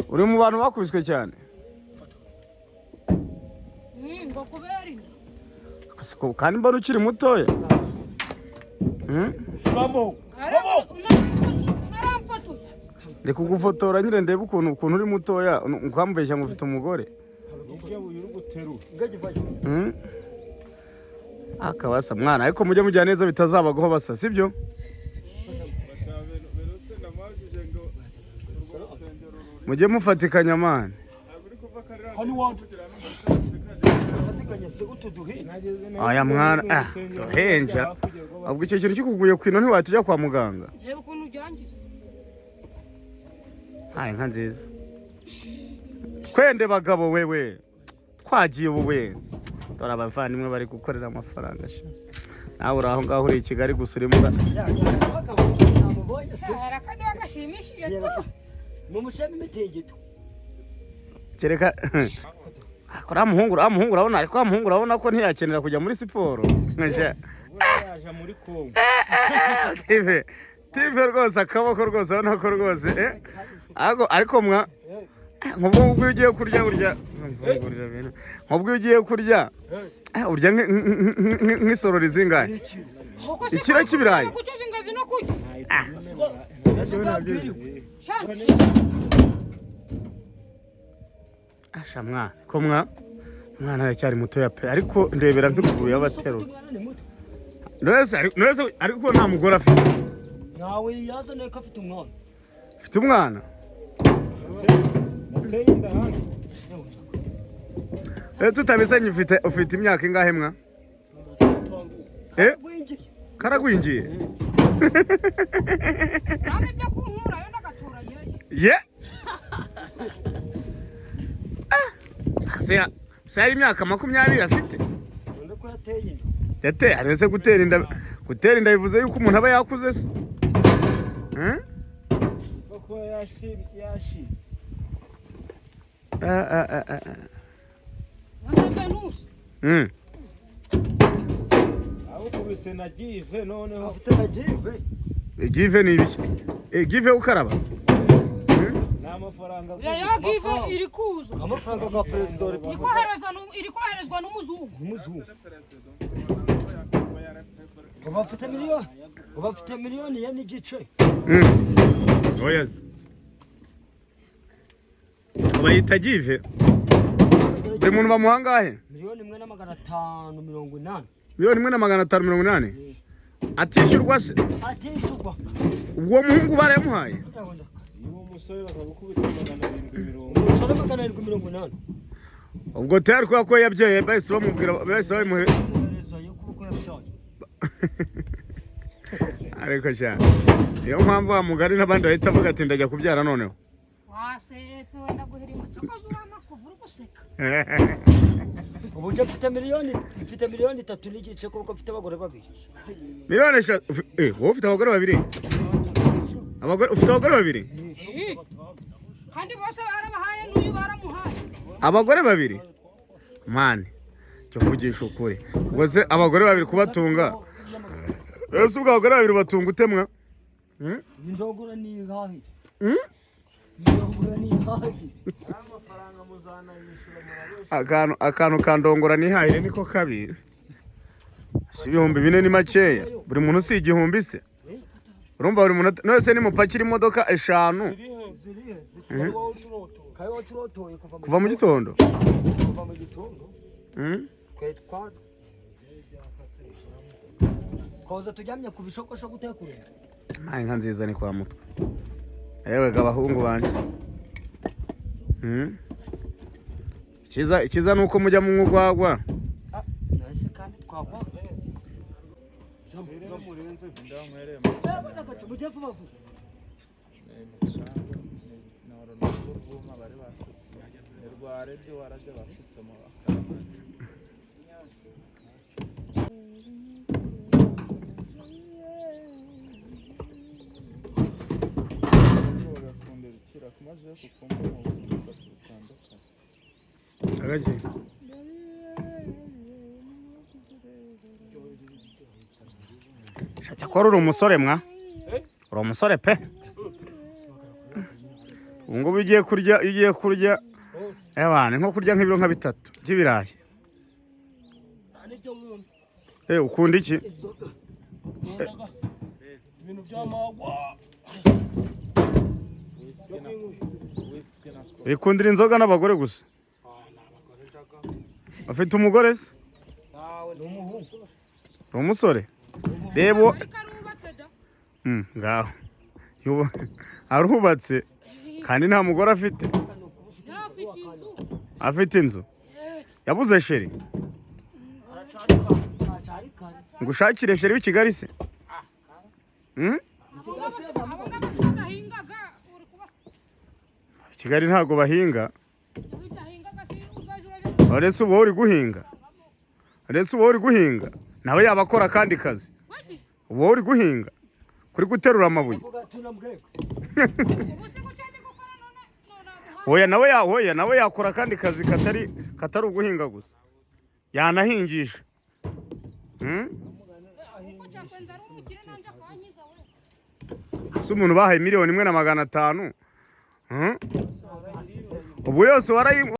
uri mu bantu bakubiswe cyane ngo kubera kandi mbona ukiri mutoya ndi kugufotora nyine ndebe ukuntu uri mutoya ukwambeshya ngo ufite umugore akabasa mwana ariko mujye mujya neza bitazabagaho basa sibyo mujye mufatikanya mwana aya mwana duhenja ahubwo icyo kintu kikuguye kwino ntiwatujya kwa muganga inka nziza twende bagabo wewe twagiye wowe dore abavandimwe bari gukorera amafaranga nawe uri aho ngaho uri i Kigali gusa uri kereka uriya muhungu urabona ariko wa muhungu urabona ko ntiyakenera kujya muri siporo yaje muri Kongo tive rwose akaboko rwose urabona ko rwose ariko mwa nk'ubwo ugiye kurya urya nk'ubwo ugiye kurya urya nk'isorori zingahe ikiro cy'ibirayi asha mwana ko mwana aracyari mutoya pe ariko ndebera nk'ikuguru y'abaterura nose ariko nta mugore afite nawe yazane ko afite umwana ufite umwana tutabisanye ufite imyaka ingahe mwa karagwingiye ye se hari imyaka 20 afite yateye arese gutera inda bivuze yuko umuntu aba yakuze se ko yashi kubise na give noneho afite na give ni ibiki give ukaraba n'amafaranga ya give iri kuzo amafaranga ga president iri koherezwa n'umuzungu bafite miliyoni ya n'igice oyes bayita give buri muntu bamuhangahe miliyoni 1,580 miliyoni 1,580 atishyurwa se atishyurwa ubwo muhungu barayamuhaye umusore bakagukubita 780 ubwo tayari ko yabyaye bahise bamubwira bahise bamuhe ariko cyane iyo mpamvu wa mugari n'abandi bahita bavuga ati ndajya kubyara noneho wasetse wenda guhirima cyakoze urama kuvura guseka ubu je mfite miliyoni 3 n'igice kuko mfite abagore babiri miliyoni wowe ufite abagore babiri ufite abagore babiri kandi bose barabahaye n'uyu baramuhaye abagore babiri mani cyo vugisha ukuri ubwo se abagore babiri kubatunga ese ubwo abagore babiri batunga utemwa ndogura ni hahi amafaranga muzana yishura akantu kandongora nihahire niko kabi si 4,000 ni makeya buri muntu si igihumbi se urumva buri muntu nose ni mupakira imodoka 5 kuva mu gitondo kwetwa koza tujyamye ku bishokosho gutekura inka nziza ni kwa mutwe yewe gabahungu banje ikiza nuko mujya mu mwugwagwa nase kandi twagwa zo murenze ndamwereye nakacu mujye vuba vuba noro n'urwuma bari basi rware byo warajye basutse mu akaramati kumaze kukumva mu buryo butandukanye agaje shaka ko uri umusore mwa uri umusore pe ngubu ugiye kurya abana nko kurya nk'ibiro nka 3 by'ibirayi. Ukunda iki? Ibintu by'amagwa. Wikundira inzoga n'abagore gusa? Afite umugore se? Umusore? Rebo ngaho arubatse kandi nta mugore afite. Afite inzu. Yabuze sheri. Ngushakire sheri w'i Kigali se? Kigali ntago bahinga. Uretse uba uri guhinga. Nawe yabakora kandi kazi. Uba uri guhinga. Kuri guterura amabuye. Oya nawe yakora kandi kazi katari uguhinga gusa. Yanahingisha. Umuntu bahaye 1,500,000. Ubu yose